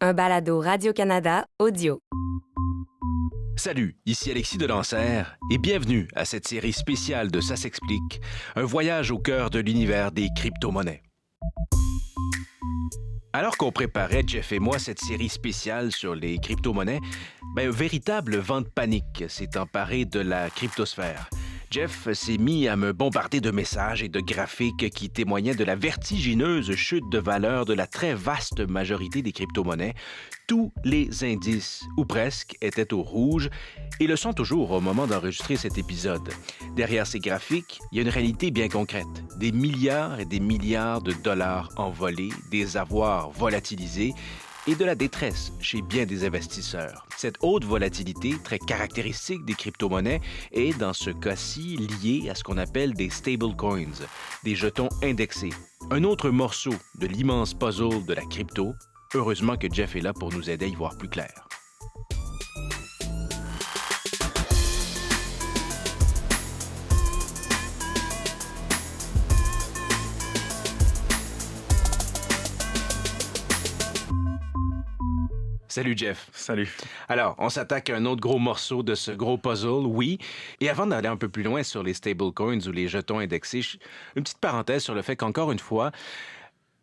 Un balado Radio-Canada audio. Salut, ici Alexis Delancer et bienvenue à cette série spéciale de Ça s'explique, un voyage au cœur de l'univers des crypto-monnaies. Alors qu'on préparait, Jeff et moi, cette série spéciale sur les crypto-monnaies, un véritable vent de panique s'est emparé de la cryptosphère. Jeff s'est mis à me bombarder de messages et de graphiques qui témoignaient de la vertigineuse chute de valeur de la très vaste majorité des crypto-monnaies. Tous les indices, ou presque, étaient au rouge et le sont toujours au moment d'enregistrer cet épisode. Derrière ces graphiques, il y a une réalité bien concrète. Des milliards et des milliards de dollars envolés, des avoirs volatilisés et de la détresse chez bien des investisseurs. Cette haute volatilité, très caractéristique des crypto-monnaies, est dans ce cas-ci liée à ce qu'on appelle des stablecoins, des jetons indexés. Un autre morceau de l'immense puzzle de la crypto. Heureusement que Jeff est là pour nous aider à y voir plus clair. Salut Jeff. Salut. Alors, on s'attaque à un autre gros morceau de ce gros puzzle, oui. Et avant d'aller un peu plus loin sur les stablecoins ou les jetons indexés, une petite parenthèse sur le fait qu'encore une fois,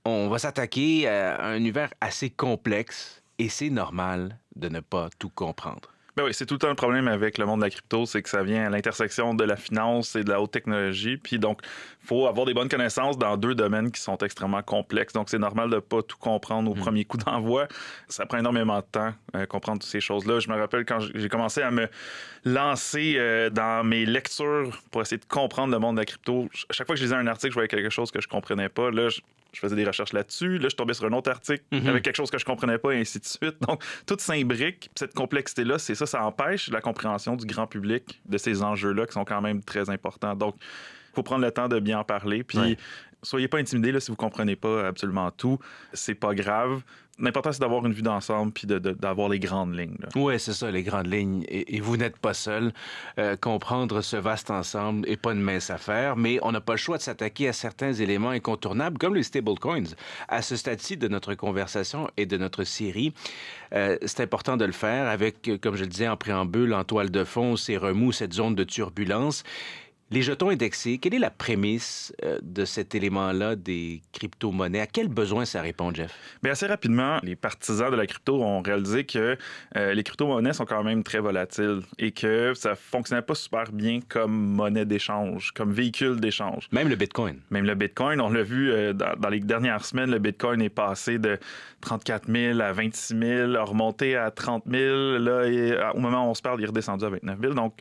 on va s'attaquer à un univers assez complexe et c'est normal de ne pas tout comprendre. Ben oui, c'est tout le temps le problème avec le monde de la crypto, c'est que ça vient à l'intersection de la finance et de la haute technologie. Puis donc, il faut avoir des bonnes connaissances dans deux domaines qui sont extrêmement complexes. Donc, c'est normal de ne pas tout comprendre au premier coup d'envoi. Ça prend énormément de temps comprendre toutes ces choses-là. Je me rappelle quand j'ai commencé à me lancer dans mes lectures pour essayer de comprendre le monde de la crypto. Chaque fois que je lisais un article, je voyais quelque chose que je comprenais pas. Là, je faisais des recherches là-dessus. Là, je tombais sur un autre article avec quelque chose que je comprenais pas et ainsi de suite. Donc, tout s'imbrique. Cette complexité-là, c'est ça empêche la compréhension du grand public de ces enjeux-là qui sont quand même très importants. Donc, il faut prendre le temps de bien en parler. Puis, soyez pas intimidés là, si vous comprenez pas absolument tout. C'est pas grave. L'important, c'est d'avoir une vue d'ensemble puis d'avoir les grandes lignes. Oui, c'est ça, les grandes lignes. Et vous n'êtes pas seul. Comprendre ce vaste ensemble n'est pas une mince affaire, mais on n'a pas le choix de s'attaquer à certains éléments incontournables, comme les stablecoins. À ce stade-ci de notre conversation et de notre série, c'est important de le faire avec, comme je le disais en préambule, en toile de fond, ces remous, cette zone de turbulence. Les jetons indexés, quelle est la prémisse de cet élément-là des crypto-monnaies? À quel besoin ça répond, Jeff? Bien, assez rapidement, les partisans de la crypto ont réalisé que les crypto-monnaies sont quand même très volatiles et que ça ne fonctionnait pas super bien comme monnaie d'échange, comme véhicule d'échange. Même le Bitcoin. Même le Bitcoin, on l'a vu dans les dernières semaines, le Bitcoin est passé de 34 000 à 26 000, a remonté à 30 000. Là, au moment où on se parle, il est redescendu à 29 000. Donc,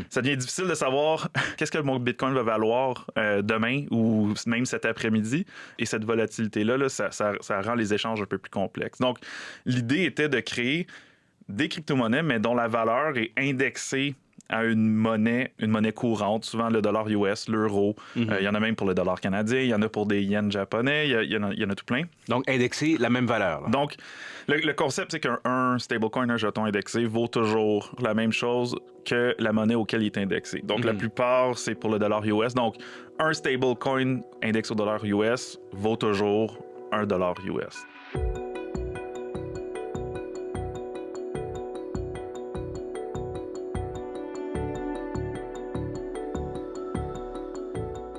ça devient difficile de savoir qu'est-ce que mon Bitcoin va valoir demain ou même cet après-midi. Et cette volatilité-là, ça rend les échanges un peu plus complexes. Donc, l'idée était de créer des crypto-monnaies, mais dont la valeur est indexée à une monnaie courante, souvent le dollar US, l'euro. Il y en a même pour le dollar canadien, il y en a pour des yens japonais, il y en a tout plein. Donc, indexer la même valeur. Là. Donc, le concept, c'est qu'un stablecoin, un jeton indexé, vaut toujours la même chose que la monnaie auquel il est indexé. Donc, la plupart, c'est pour le dollar US. Donc, un stablecoin indexé au dollar US vaut toujours $1 US.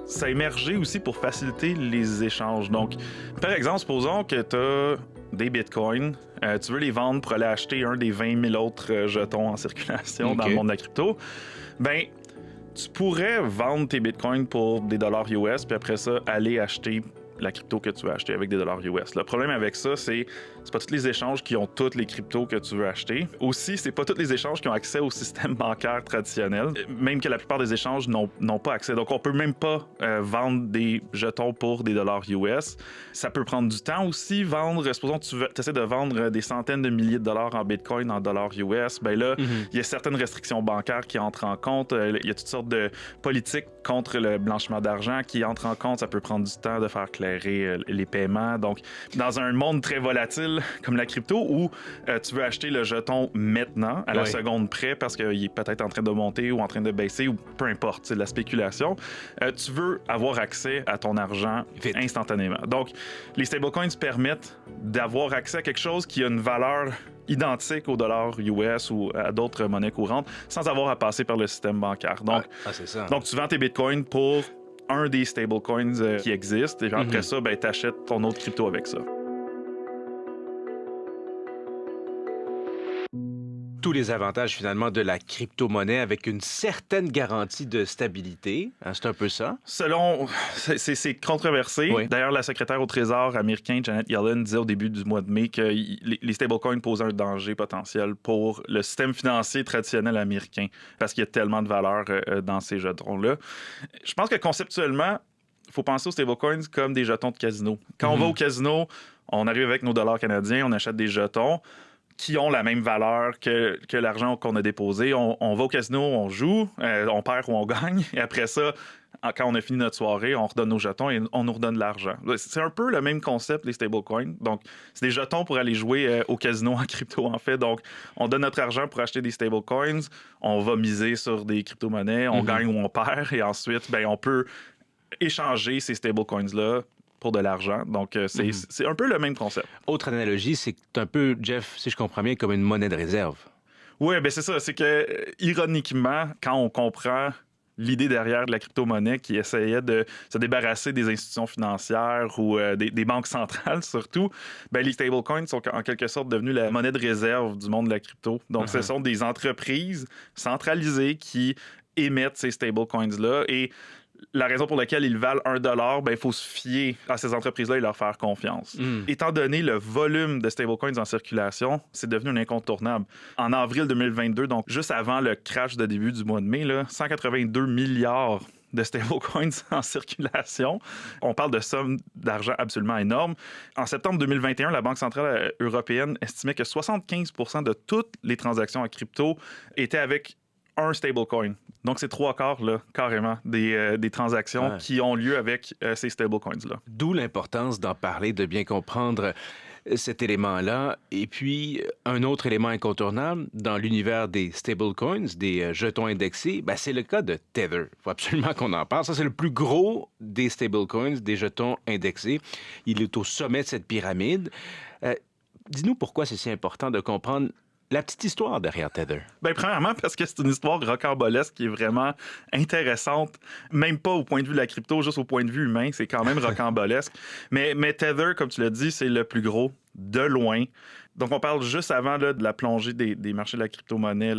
Ça a émergé aussi pour faciliter les échanges. Donc, par exemple, supposons que tu as des bitcoins, tu veux les vendre pour aller acheter un des 20 000 autres jetons en circulation dans le monde de la crypto. Ben, tu pourrais vendre tes bitcoins pour des dollars US, puis après ça, aller acheter la crypto que tu veux acheter avec des dollars US. Le problème avec ça, c'est pas tous les échanges qui ont toutes les cryptos que tu veux acheter. Aussi, c'est pas tous les échanges qui ont accès au système bancaire traditionnel, même que la plupart des échanges n'ont pas accès. Donc, on peut même pas vendre des jetons pour des dollars US. Ça peut prendre du temps aussi, vendre. Supposons que tu essaies de vendre des centaines de milliers de dollars en Bitcoin en dollars US. Ben là, il y a certaines restrictions bancaires qui entrent en compte. Il y a toutes sortes de politiques contre le blanchiment d'argent qui entrent en compte. Ça peut prendre du temps de faire clair gérer les paiements. Donc, dans un monde très volatile comme la crypto, où tu veux acheter le jeton maintenant, à la seconde près, parce qu'il est peut-être en train de monter ou en train de baisser, ou peu importe, c'est de la spéculation, tu veux avoir accès à ton argent instantanément. Donc, les stablecoins permettent d'avoir accès à quelque chose qui a une valeur identique au dollar US ou à d'autres monnaies courantes sans avoir à passer par le système bancaire. Donc, c'est ça. Donc tu vends tes bitcoins pour un des stablecoins qui existent et après ça, tu achètes ton autre crypto avec ça. Tous les avantages finalement de la crypto-monnaie avec une certaine garantie de stabilité. Hein, c'est un peu ça? C'est controversé. Oui. D'ailleurs, la secrétaire au Trésor américain, Janet Yellen, disait au début du mois de mai que les stablecoins posaient un danger potentiel pour le système financier traditionnel américain parce qu'il y a tellement de valeur dans ces jetons-là. Je pense que conceptuellement, il faut penser aux stablecoins comme des jetons de casino. Quand on va au casino, on arrive avec nos dollars canadiens, on achète des jetons qui ont la même valeur que l'argent qu'on a déposé. On va au casino, on joue, on perd ou on gagne. Et après ça, quand on a fini notre soirée, on redonne nos jetons et on nous redonne de l'argent. C'est un peu le même concept, les stablecoins. Donc, c'est des jetons pour aller jouer au casino en crypto, en fait. Donc, on donne notre argent pour acheter des stablecoins. On va miser sur des crypto-monnaies. On gagne ou on perd. Et ensuite, on peut échanger ces stablecoins-là pour de l'argent. Donc, c'est un peu le même concept. Autre analogie, c'est un peu, Jeff, si je comprends bien, comme une monnaie de réserve. Oui, c'est ça. C'est que, ironiquement, quand on comprend l'idée derrière de la crypto-monnaie qui essayait de se débarrasser des institutions financières ou des banques centrales, surtout, les stablecoins sont en quelque sorte devenus la monnaie de réserve du monde de la crypto. Donc, ce sont des entreprises centralisées qui émettent ces stablecoins-là et la raison pour laquelle ils valent $1, il faut se fier à ces entreprises-là et leur faire confiance. Étant donné le volume de stablecoins en circulation, c'est devenu un incontournable. En avril 2022, donc juste avant le crash de début du mois de mai, 182 milliards de stablecoins en circulation. On parle de sommes d'argent absolument énormes. En septembre 2021, la Banque centrale européenne estimait que 75% de toutes les transactions en crypto étaient avec un stablecoin. Donc, c'est 3/4, là, carrément, des transactions qui ont lieu avec ces stablecoins-là. D'où l'importance d'en parler, de bien comprendre cet élément-là. Et puis, un autre élément incontournable dans l'univers des stablecoins, des jetons indexés, c'est le cas de Tether. Il faut absolument qu'on en parle. Ça, c'est le plus gros des stablecoins, des jetons indexés. Il est au sommet de cette pyramide. Dis-nous pourquoi c'est si important de comprendre la petite histoire derrière Tether. Premièrement, parce que c'est une histoire rocambolesque qui est vraiment intéressante, même pas au point de vue de la crypto, juste au point de vue humain, c'est quand même rocambolesque. mais Tether, comme tu l'as dit, c'est le plus gros de loin. Donc, on parle juste avant de la plongée des marchés de la crypto-monnaie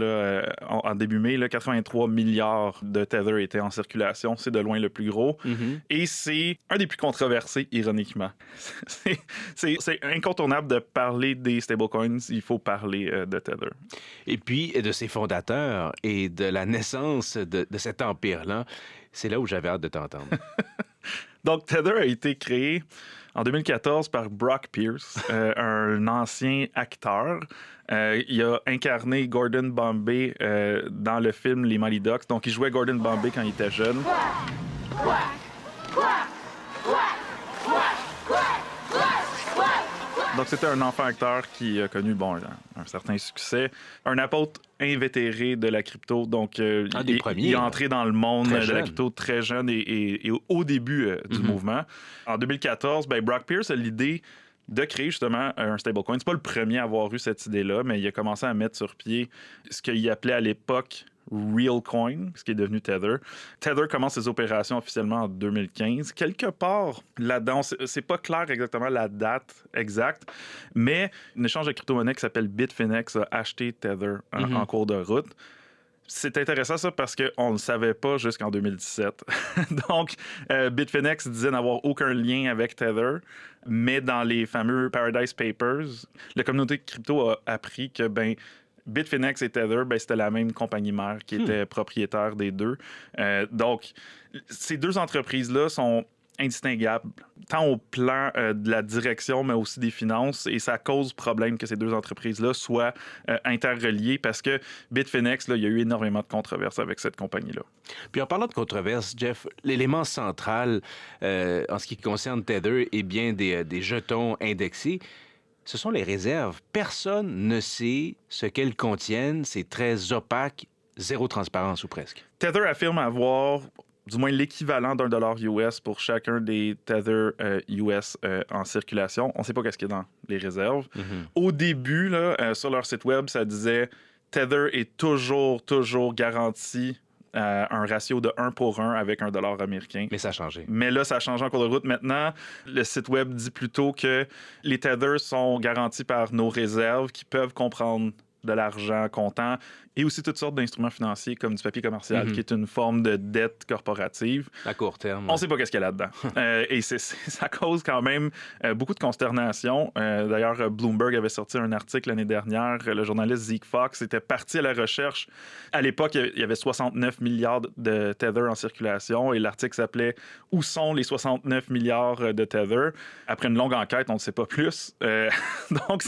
en début mai. 83 milliards de Tether étaient en circulation. C'est de loin le plus gros. Et c'est un des plus controversés, ironiquement. c'est incontournable de parler des stablecoins. Il faut parler de Tether. Et puis, de ses fondateurs et de la naissance de cet empire-là. C'est là où j'avais hâte de t'entendre. Donc, Tether a été créé en 2014 par Brock Pierce, un ancien acteur. Il a incarné Gordon Bombay dans le film Les Mighty Ducks. Donc, il jouait Gordon Bombay quand il était jeune. Donc, c'était un enfant acteur qui a connu un certain succès. Un apôtre invétéré de la crypto. Donc, il est entré dans le monde de la crypto très jeune et au début du mouvement. En 2014, Brock Pierce a l'idée de créer justement un stablecoin. C'est pas le premier à avoir eu cette idée-là, mais il a commencé à mettre sur pied ce qu'il appelait à l'époque Realcoin, ce qui est devenu Tether. Tether commence ses opérations officiellement en 2015. Quelque part là-dedans, c'est pas clair exactement la date exacte, mais un échange de crypto-monnaie qui s'appelle Bitfinex a acheté Tether en cours de route. C'est intéressant ça parce qu'on ne le savait pas jusqu'en 2017. Donc, Bitfinex disait n'avoir aucun lien avec Tether, mais dans les fameux Paradise Papers, la communauté crypto a appris que Bitfinex et Tether, c'était la même compagnie mère qui était propriétaire des deux. Donc, ces deux entreprises-là sont indistinguables, tant au plan de la direction, mais aussi des finances. Et ça cause problème que ces deux entreprises-là soient interreliées parce que Bitfinex, là, il y a eu énormément de controverses avec cette compagnie-là. Puis en parlant de controverse, Jeff, l'élément central en ce qui concerne Tether est bien des jetons indexés. Ce sont les réserves. Personne ne sait ce qu'elles contiennent. C'est très opaque, zéro transparence ou presque. Tether affirme avoir du moins l'équivalent $1 US pour chacun des Tether US en circulation. On ne sait pas qu'est-ce qu'il y a dans les réserves. Au début, là, sur leur site web, ça disait Tether est toujours garanti un ratio de 1 pour 1 avec $1 américain. Mais ça a changé. Mais là, ça a changé en cours de route. Maintenant, le site web dit plutôt que les Tether sont garantis par nos réserves qui peuvent comprendre de l'argent comptant et aussi toutes sortes d'instruments financiers comme du papier commercial, qui est une forme de dette corporative. À court terme. On ne sait pas qu'est-ce qu'il y a là-dedans. Et ça cause quand même beaucoup de consternation. D'ailleurs, Bloomberg avait sorti un article l'année dernière. Le journaliste Zeke Fox était parti à la recherche. À l'époque, il y avait 69 milliards de Tether en circulation et l'article s'appelait « Où sont les 69 milliards de Tether? » Après une longue enquête, on ne sait pas plus. Donc,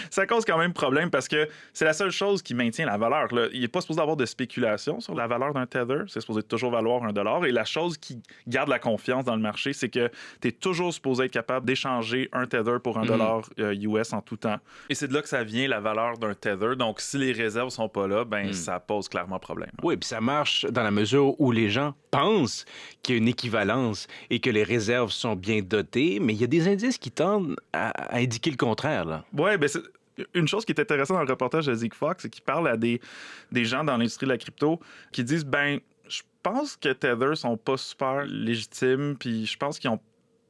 ça cause quand même problème parce que c'est la seule chose qui maintient la valeur. Là. Il n'est pas supposé avoir de spéculation sur la valeur d'un Tether. C'est supposé toujours valoir $1. Et la chose qui garde la confiance dans le marché, c'est que tu es toujours supposé être capable d'échanger un Tether pour $1 US en tout temps. Et c'est de là que ça vient, la valeur d'un Tether. Donc, si les réserves ne sont pas là, ben ça pose clairement problème. Oui, puis ça marche dans la mesure où les gens pensent qu'il y a une équivalence et que les réserves sont bien dotées, mais il y a des indices qui tendent à indiquer le contraire, là. Oui, bien, c'est une chose qui est intéressante dans le reportage de Zeke Fox, c'est qu'il parle à des gens dans l'industrie de la crypto qui disent, ben, je pense que Tether sont pas super légitimes, puis je pense qu'ils ont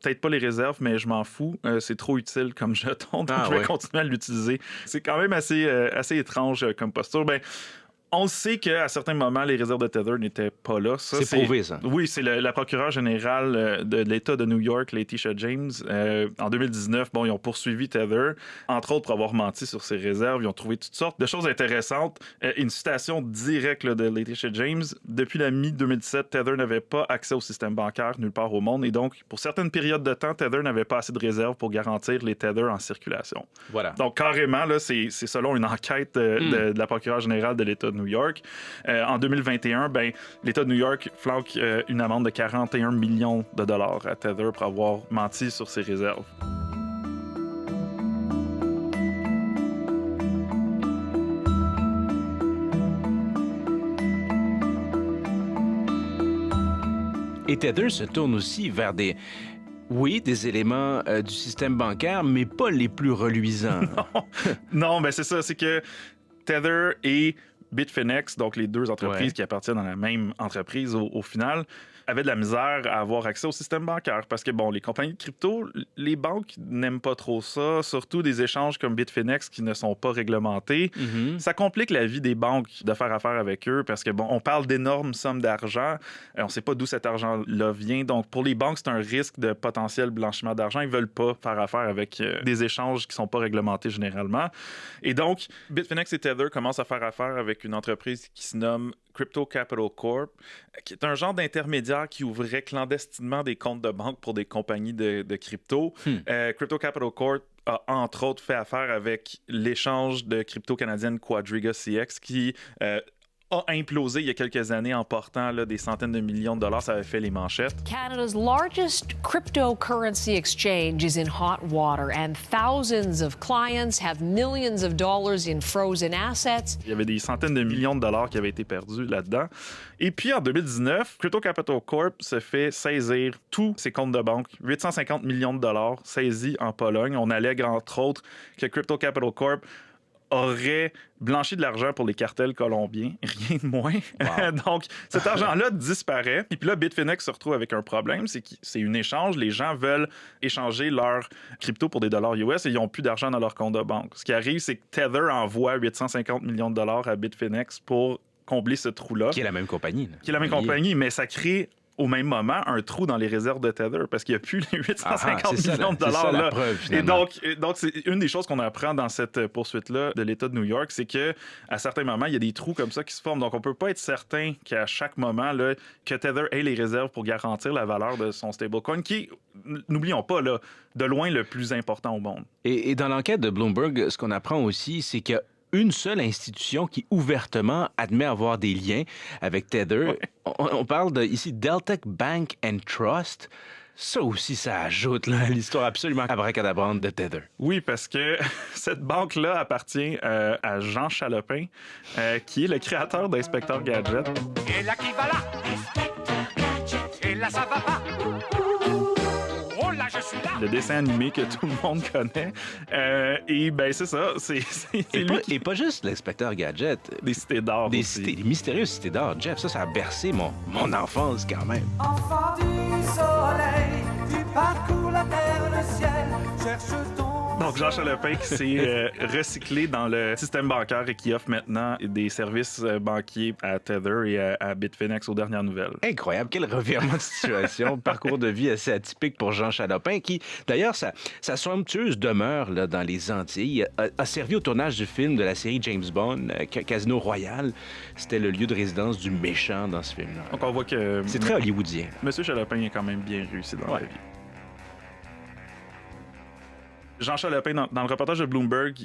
peut-être pas les réserves, mais je m'en fous. C'est trop utile comme jeton, donc je vais continuer à l'utiliser. C'est quand même assez étrange comme posture. Ben, on sait qu'à certains moments, les réserves de Tether n'étaient pas là. Ça, c'est prouvé, ça. Oui, c'est la procureure générale de l'État de New York, Letitia James. En 2019, ils ont poursuivi Tether, entre autres pour avoir menti sur ses réserves. Ils ont trouvé toutes sortes de choses intéressantes. Une citation directe de Letitia James. Depuis la mi-2017, Tether n'avait pas accès au système bancaire nulle part au monde. Et donc, pour certaines périodes de temps, Tether n'avait pas assez de réserves pour garantir les Tether en circulation. Voilà. Donc, carrément, là, c'est selon une enquête de la procureure générale de l'État de New York. En 2021, l'État de New York flanque une amende de 41 millions de dollars à Tether pour avoir menti sur ses réserves. Et Tether se tourne aussi vers des éléments du système bancaire, mais pas les plus reluisants. Non, c'est ça. C'est que Tether et Bitfinex, donc les deux entreprises qui appartiennent à la même entreprise au final, avaient de la misère à avoir accès au système bancaire parce que, les compagnies de crypto, les banques n'aiment pas trop ça, surtout des échanges comme Bitfinex qui ne sont pas réglementés. Ça complique la vie des banques de faire affaire avec eux parce que, on parle d'énormes sommes d'argent. On ne sait pas d'où cet argent-là vient. Donc, pour les banques, c'est un risque de potentiel blanchiment d'argent. Ils ne veulent pas faire affaire avec des échanges qui ne sont pas réglementés généralement. Et donc, Bitfinex et Tether commencent à faire affaire avec une entreprise qui se nomme Crypto Capital Corp, qui est un genre d'intermédiaire qui ouvrait clandestinement des comptes de banque pour des compagnies de crypto. Crypto Capital Corp a entre autres fait affaire avec l'échange de crypto canadienne Quadriga CX qui a implosé il y a quelques années en portant des centaines de millions de dollars. Ça avait fait les manchettes. Canada's largest cryptocurrency exchange is in hot water and thousands of clients have millions of dollars in frozen assets. Il y avait des centaines de millions de dollars qui avaient été perdus là-dedans. Et puis en 2019, Crypto Capital Corp se fait saisir tous ses comptes de banque, 850 millions de dollars saisis en Pologne. On allègue entre autres que Crypto Capital Corp aurait blanchi de l'argent pour les cartels colombiens, rien de moins. Wow. Donc, cet argent-là disparaît. Et puis là, Bitfinex se retrouve avec un problème, c'est une échange. Les gens veulent échanger leur crypto pour des dollars US et ils n'ont plus d'argent dans leur compte de banque. Ce qui arrive, c'est que Tether envoie 850 millions de dollars à Bitfinex pour combler ce trou-là. Qui est la même compagnie. Qui est la même compagnie, mais ça crée au même moment un trou dans les réserves de Tether parce qu'il n'y a plus les 850 millions de dollars. C'est ça, là. la preuve, Et finalement. donc, c'est une des choses qu'on apprend dans cette poursuite-là de l'État de New York, c'est qu'à certains moments, il y a des trous comme ça qui se forment. Donc, on ne peut pas être certain qu'à chaque moment, là, que Tether ait les réserves pour garantir la valeur de son stablecoin, qui, n'oublions pas, là, de loin le plus important au monde. Et dans l'enquête de Bloomberg, ce qu'on apprend aussi, c'est qu'il y a une seule institution qui ouvertement admet avoir des liens avec Tether. Ouais. On parle ici Deltec Bank and Trust. Ça aussi, ça ajoute là, à l'histoire absolument abracadabrante de Tether. Oui, parce que cette banque-là appartient à Jean Chalopin, qui est le créateur d'Inspecteur Gadget. Et là qui va là, et là ça va pas. Oh là je suis là. Le dessin animé que tout le monde connaît. Et ben c'est ça, c'est lui Et pas juste l'inspecteur Gadget. des cités d'or Des aussi. cités, les mystérieuses cités d'or. Jeff, ça a bercé mon enfance quand même. Enfant du soleil, tu parcours la terre, le ciel, cherche ton... Donc, Jean Chalopin qui s'est recyclé dans le système bancaire et qui offre maintenant des services banquiers à Tether et à Bitfinex aux dernières nouvelles. Incroyable, quel revirement de situation, parcours de vie assez atypique pour Jean Chalopin, qui, d'ailleurs, sa somptueuse demeure là, dans les Antilles a servi au tournage du film de la série James Bond, Casino Royale. C'était le lieu de résidence du méchant dans ce film-là. Donc, on voit que C'est très hollywoodien. Monsieur Chalopin est quand même bien réussi dans la vie. Jean Chalopin, dans le reportage de Bloomberg,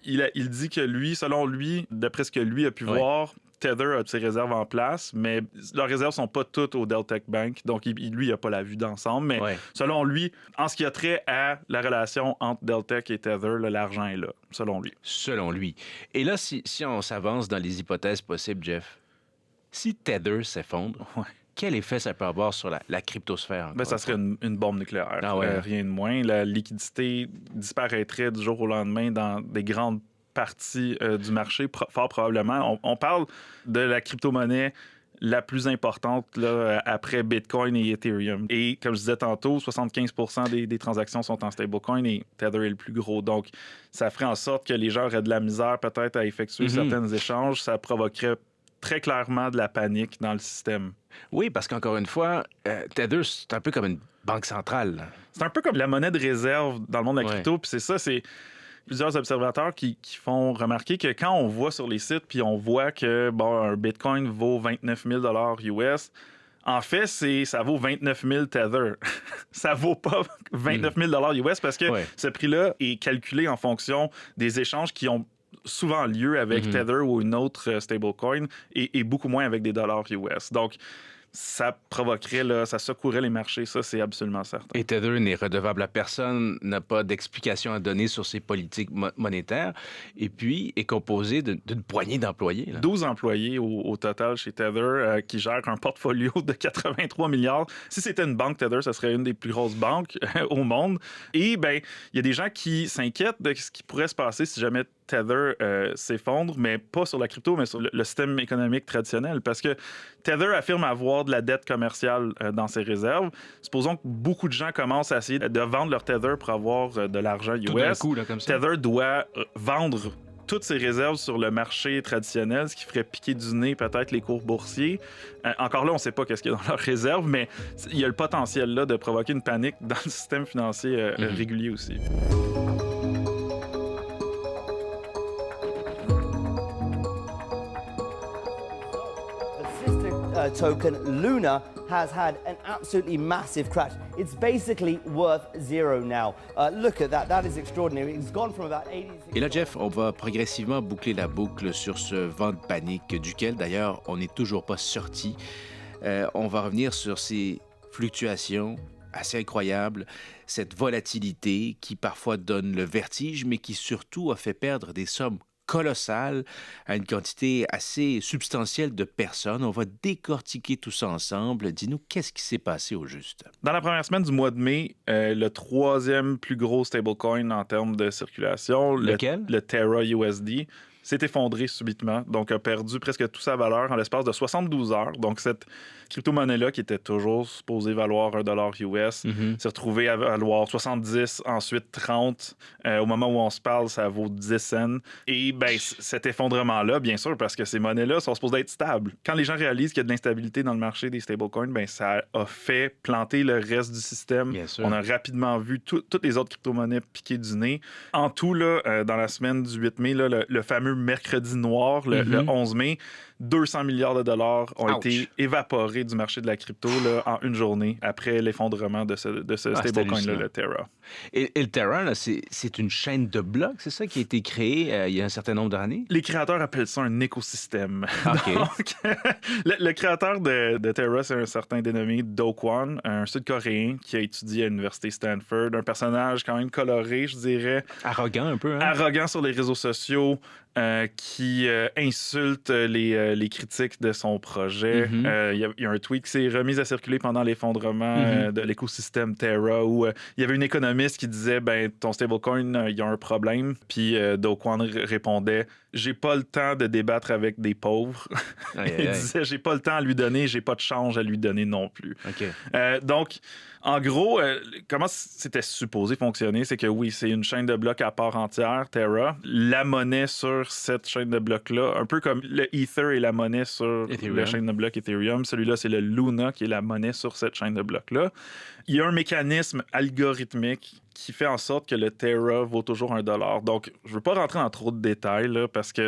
il dit que lui, selon lui, d'après ce que lui a pu voir, Tether a ses réserves en place, mais leurs réserves sont pas toutes au Deltec Bank, donc lui, il n'a pas la vue d'ensemble. Mais selon lui, en ce qui a trait à la relation entre Deltec et Tether, là, l'argent est là, selon lui. Selon lui. Et là, si on s'avance dans les hypothèses possibles, Jeff, si Tether s'effondre, quel effet ça peut avoir sur la cryptosphère? Ben, ça serait une bombe nucléaire. Ah ouais. Rien de moins. La liquidité disparaîtrait du jour au lendemain dans des grandes parties du marché, fort probablement. On parle de la crypto-monnaie la plus importante là, après Bitcoin et Ethereum. Et comme je disais tantôt, 75% des transactions sont en stablecoin et Tether est le plus gros. Donc, ça ferait en sorte que les gens auraient de la misère peut-être à effectuer certains échanges. Ça provoquerait très clairement de la panique dans le système. Oui, parce qu'encore une fois, Tether, c'est un peu comme une banque centrale. Là. C'est un peu comme la monnaie de réserve dans le monde de la crypto. Puis c'est ça, c'est plusieurs observateurs qui font remarquer que quand on voit sur les sites, puis on voit que un Bitcoin vaut 29 000 US, en fait, ça vaut 29 000 Tether. Ça vaut pas 29 000 US parce que ce prix-là est calculé en fonction des échanges qui ont souvent lieu avec Tether ou une autre stablecoin et beaucoup moins avec des dollars US. Donc, ça provoquerait, là, ça secouerait les marchés, ça, c'est absolument certain. Et Tether n'est redevable à personne, n'a pas d'explication à donner sur ses politiques monétaires, et puis est composé d'une poignée d'employés. Là. 12 employés au total chez Tether qui gèrent un portfolio de 83 milliards. Si c'était une banque, Tether, ça serait une des plus grosses banques au monde. Et il y a des gens qui s'inquiètent de ce qui pourrait se passer si jamais Tether s'effondre, mais pas sur la crypto, mais sur le système économique traditionnel. Parce que Tether affirme avoir de la dette commerciale dans ses réserves. Supposons que beaucoup de gens commencent à essayer de vendre leur Tether pour avoir de l'argent US. Tout d'un coup, là, comme ça. Tether doit vendre toutes ses réserves sur le marché traditionnel, ce qui ferait piquer du nez peut-être les cours boursiers. Encore là, on ne sait pas qu'est-ce qu'il y a dans leurs réserves, mais il y a le potentiel là de provoquer une panique dans le système financier régulier aussi. Token Luna has had an absolutely massive crash. It's basically worth zero now. Look at that. That is extraordinary. It's gone from about 86... Et là, Jeff, on va progressivement boucler la boucle sur ce vent de panique, duquel, d'ailleurs, on n'est toujours pas sorti. On va revenir sur ces fluctuations assez incroyables, cette volatilité qui parfois donne le vertige, mais qui surtout a fait perdre des sommes colossale à une quantité assez substantielle de personnes. On va décortiquer tout ça ensemble. Dis-nous, qu'est-ce qui s'est passé au juste? Dans la première semaine du mois de mai, le troisième plus gros stablecoin en termes de circulation, Lequel? le Terra USD, s'est effondré subitement, donc a perdu presque toute sa valeur en l'espace de 72 heures. Donc, cette crypto-monnaie-là, qui était toujours supposée valoir $1 US, s'est retrouvée à valoir 70, ensuite 30. Au moment où on se parle, ça vaut 10 cents. Et ben, cet effondrement-là, bien sûr, parce que ces monnaies-là sont supposées être stables. Quand les gens réalisent qu'il y a de l'instabilité dans le marché des stablecoins, ben, ça a fait planter le reste du système. On a rapidement vu toutes les autres crypto-monnaies piquer du nez. En tout, là, dans la semaine du 8 mai, là, le fameux mercredi noir, le 11 mai, 200 milliards de dollars ont été évaporés du marché de la crypto là, en une journée après l'effondrement de ce stablecoin-là, le Terra. Et le Terra, là, c'est une chaîne de blocs, c'est ça qui a été créé il y a un certain nombre d'années? Les créateurs appellent ça un écosystème. Okay. Donc, le créateur de Terra, c'est un certain dénommé Do Kwon, un Sud-Coréen qui a étudié à l'université Stanford, un personnage quand même coloré, je dirais. Arrogant un peu, hein? Arrogant sur les réseaux sociaux. Qui insulte les critiques de son projet. Il y a un tweet qui s'est remis à circuler pendant l'effondrement de l'écosystème Terra où il y avait une économiste qui disait ton stablecoin, il y a un problème. Puis Do Kwon répondait j'ai pas le temps de débattre avec des pauvres. Il disait j'ai pas le temps à lui donner, j'ai pas de change à lui donner non plus. Okay. Donc, en gros, comment c'était supposé fonctionner, c'est que oui, c'est une chaîne de blocs à part entière, Terra. La monnaie sur cette chaîne de blocs-là, un peu comme le Ether est la monnaie sur la chaîne de blocs Ethereum, celui-là, c'est le Luna qui est la monnaie sur cette chaîne de blocs-là. Il y a un mécanisme algorithmique qui fait en sorte que le Terra vaut toujours $1. Donc, je veux pas rentrer dans trop de détails, là, parce que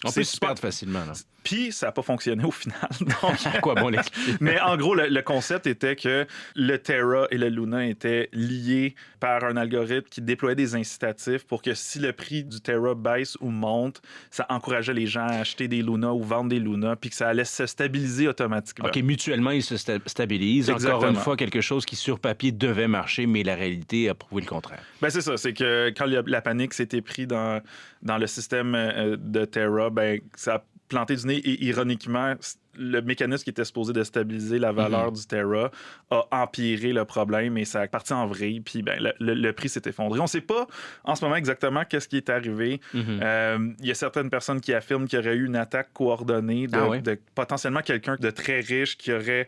on peut se perdre facilement, là. Puis, ça n'a pas fonctionné au final. Donc... Quoi bon l'expliquer? Mais en gros, le concept était que le Terra et le Luna étaient liés par un algorithme qui déployait des incitatifs pour que si le prix du Terra baisse ou monte, ça encourageait les gens à acheter des Luna ou vendre des Luna, puis que ça allait se stabiliser automatiquement. OK, mutuellement, ils se stabilisent. Exactement. Encore une fois, quelque chose qui, sur papier, devait marcher, mais la réalité a prouvé le contraire. Ben c'est ça. C'est que quand la panique s'était prise dans le système de Terra, ben ça a planté du nez. Et ironiquement, le mécanisme qui était supposé de stabiliser la valeur du Terra a empiré le problème et ça a parti en vrille. Puis ben, le prix s'est effondré. On ne sait pas en ce moment exactement qu'est-ce qui est arrivé. Il y a certaines personnes qui affirment qu'il y aurait eu une attaque coordonnée de potentiellement quelqu'un de très riche qui aurait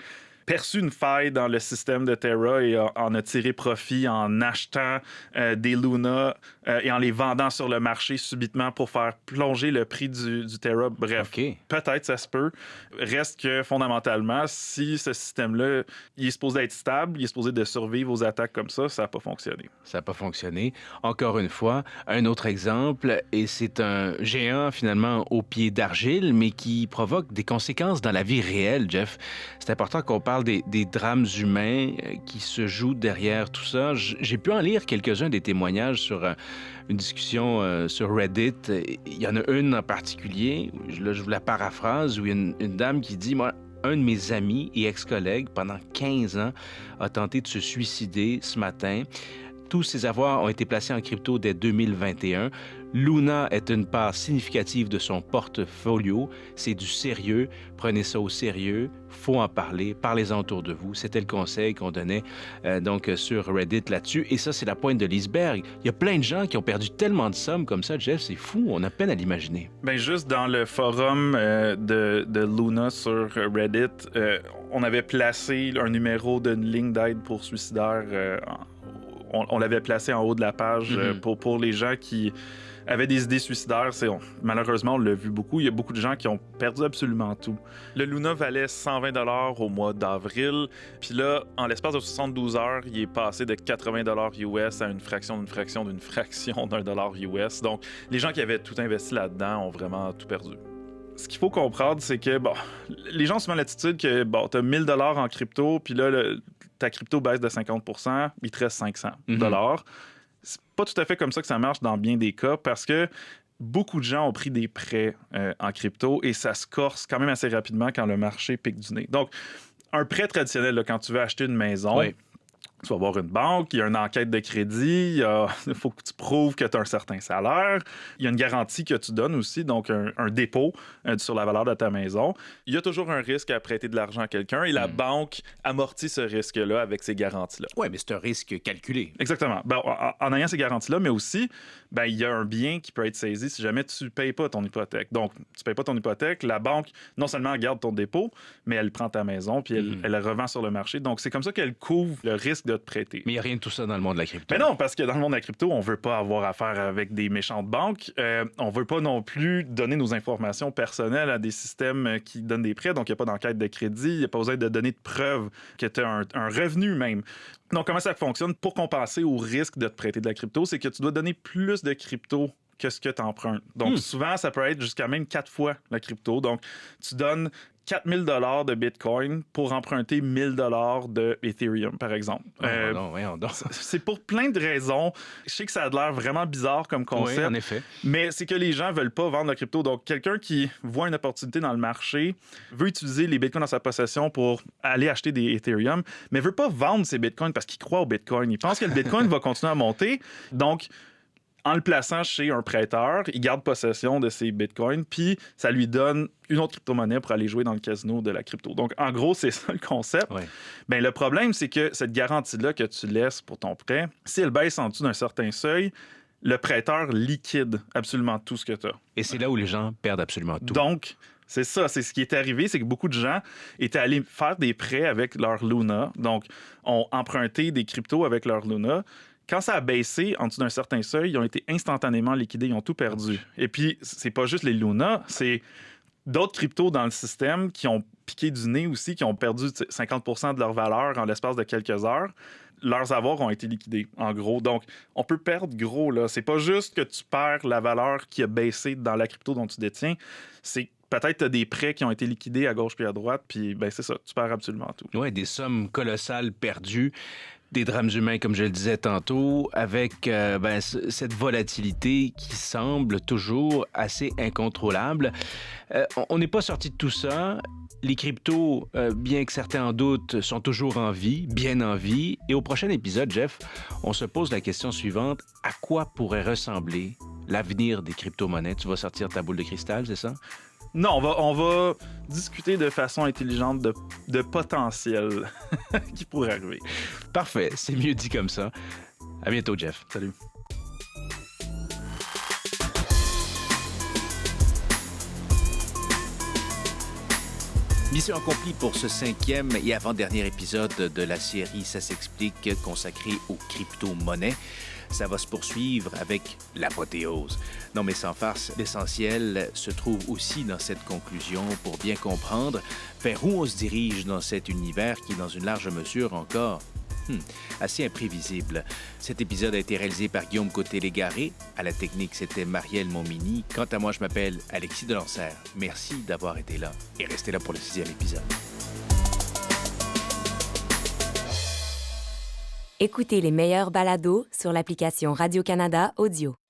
perçu une faille dans le système de Terra et en a tiré profit en achetant des Luna et en les vendant sur le marché subitement pour faire plonger le prix du Terra. Bref, peut-être ça se peut. Reste que fondamentalement, si ce système-là, il est supposé être stable, il est supposé de survivre aux attaques comme ça n'a pas fonctionné. Ça n'a pas fonctionné. Encore une fois, un autre exemple, et c'est un géant finalement au pied d'argile, mais qui provoque des conséquences dans la vie réelle, Jeff. C'est important qu'on parle des drames humains qui se jouent derrière tout ça. J'ai pu en lire quelques-uns des témoignages sur une discussion sur Reddit. Il y en a une en particulier, là je vous la paraphrase, où il y a une dame qui dit « Moi, un de mes amis et ex-collègues, pendant 15 ans, a tenté de se suicider ce matin. Tous ses avoirs ont été placés en crypto dès 2021. Luna est une part significative de son portfolio. C'est du sérieux. Prenez ça au sérieux. Faut en parler. Parlez-en autour de vous. C'était le conseil qu'on donnait donc sur Reddit là-dessus. Et ça, c'est la pointe de l'iceberg. Il y a plein de gens qui ont perdu tellement de sommes comme ça, Jeff. C'est fou. On a peine à l'imaginer. Bien, juste dans le forum de Luna sur Reddit, on avait placé un numéro d'une ligne d'aide pour suicidaires. On l'avait placé en haut de la page pour les gens qui avaient des idées suicidaires. Malheureusement, on l'a vu beaucoup. Il y a beaucoup de gens qui ont perdu absolument tout. Le Luna valait 120 $ au mois d'avril. Puis là, en l'espace de 72 heures, il est passé de 80 $ US à une fraction d'une fraction d'une fraction d'un dollar US. Donc, les gens qui avaient tout investi là-dedans ont vraiment tout perdu. Ce qu'il faut comprendre, c'est que, les gens ont souvent l'attitude que, tu as 1000 $ en crypto, puis là, ta crypto baisse de 50%, il te reste 500 $. C'est pas tout à fait comme ça que ça marche dans bien des cas, parce que beaucoup de gens ont pris des prêts en crypto et ça se corse quand même assez rapidement quand le marché pique du nez. Donc, un prêt traditionnel, là, quand tu veux acheter une maison, Tu vas voir une banque, il y a une enquête de crédit, il faut que tu prouves que tu as un certain salaire. Il y a une garantie que tu donnes aussi, donc un dépôt sur la valeur de ta maison. Il y a toujours un risque à prêter de l'argent à quelqu'un et la banque amortit ce risque-là avec ces garanties-là. Oui, mais c'est un risque calculé. Exactement. Ben, en ayant ces garanties-là, mais aussi, ben, il y a un bien qui peut être saisi si jamais tu ne payes pas ton hypothèque. Donc, tu ne payes pas ton hypothèque, la banque, non seulement elle garde ton dépôt, mais elle prend ta maison puis elle la revend sur le marché. Donc, c'est comme ça qu'elle couvre le risque de te prêter. Mais il n'y a rien de tout ça dans le monde de la crypto. Mais non, parce que dans le monde de la crypto, on ne veut pas avoir affaire avec des méchantes banques. On ne veut pas non plus donner nos informations personnelles à des systèmes qui donnent des prêts. Donc, il n'y a pas d'enquête de crédit. Il n'y a pas besoin de donner de preuves que tu as un revenu même. Donc, comment ça fonctionne pour compenser au risque de te prêter de la crypto? C'est que tu dois donner plus de crypto que ce que tu empruntes. Donc, souvent, ça peut être jusqu'à même 4 fois la crypto. Donc, tu donnes 4 000 $ de Bitcoin pour emprunter 1 000 $ de Ethereum, par exemple. C'est pour plein de raisons. Je sais que ça a l'air vraiment bizarre comme concept. Oui, en effet. Mais c'est que les gens veulent pas vendre la crypto. Donc, quelqu'un qui voit une opportunité dans le marché veut utiliser les Bitcoins dans sa possession pour aller acheter des Ethereum, mais veut pas vendre ses Bitcoins parce qu'il croit au Bitcoin. Il pense que le Bitcoin va continuer à monter. Donc, en le plaçant chez un prêteur, il garde possession de ses bitcoins, puis ça lui donne une autre crypto-monnaie pour aller jouer dans le casino de la crypto. Donc, en gros, c'est ça le concept. Ouais. Bien, le problème, c'est que cette garantie-là que tu laisses pour ton prêt, si elle baisse en dessous d'un certain seuil, le prêteur liquide absolument tout ce que tu as. Et c'est là où les gens perdent absolument tout. Donc, c'est ça, c'est ce qui est arrivé, c'est que beaucoup de gens étaient allés faire des prêts avec leur Luna, donc ont emprunté des cryptos avec leur Luna. Quand ça a baissé en dessous d'un certain seuil, ils ont été instantanément liquidés, ils ont tout perdu. Et puis, c'est pas juste les Luna, c'est d'autres cryptos dans le système qui ont piqué du nez aussi, qui ont perdu 50% de leur valeur en l'espace de quelques heures. Leurs avoirs ont été liquidés, en gros. Donc, on peut perdre gros, là. C'est pas juste que tu perds la valeur qui a baissé dans la crypto dont tu détiens, c'est peut-être tu as des prêts qui ont été liquidés à gauche puis à droite, puis ben c'est ça, tu perds absolument tout. Oui, des sommes colossales perdues, des drames humains, comme je le disais tantôt, avec cette volatilité qui semble toujours assez incontrôlable. On n'est pas sorti de tout ça. Les cryptos, bien que certains en doutent, sont toujours en vie, bien en vie. Et au prochain épisode, Jeff, on se pose la question suivante. À quoi pourrait ressembler l'avenir des crypto-monnaies? Tu vas sortir ta boule de cristal, c'est ça? Non, on va discuter de façon intelligente de potentiel qui pourrait arriver. Parfait, c'est mieux dit comme ça. À bientôt, Jeff. Salut. Mission accomplie pour ce 5e et avant-dernier épisode de la série Ça s'explique consacrée aux crypto-monnaies. Ça va se poursuivre avec l'apothéose. Non, mais sans farce, l'essentiel se trouve aussi dans cette conclusion pour bien comprendre vers où on se dirige dans cet univers qui est dans une large mesure encore assez imprévisible. Cet épisode a été réalisé par Guillaume Côté-Légaré. À la technique, c'était Marielle Montminy. Quant à moi, je m'appelle Alexis Delancer. Merci d'avoir été là et restez là pour le 6e épisode. Écoutez les meilleurs balados sur l'application Radio-Canada Audio.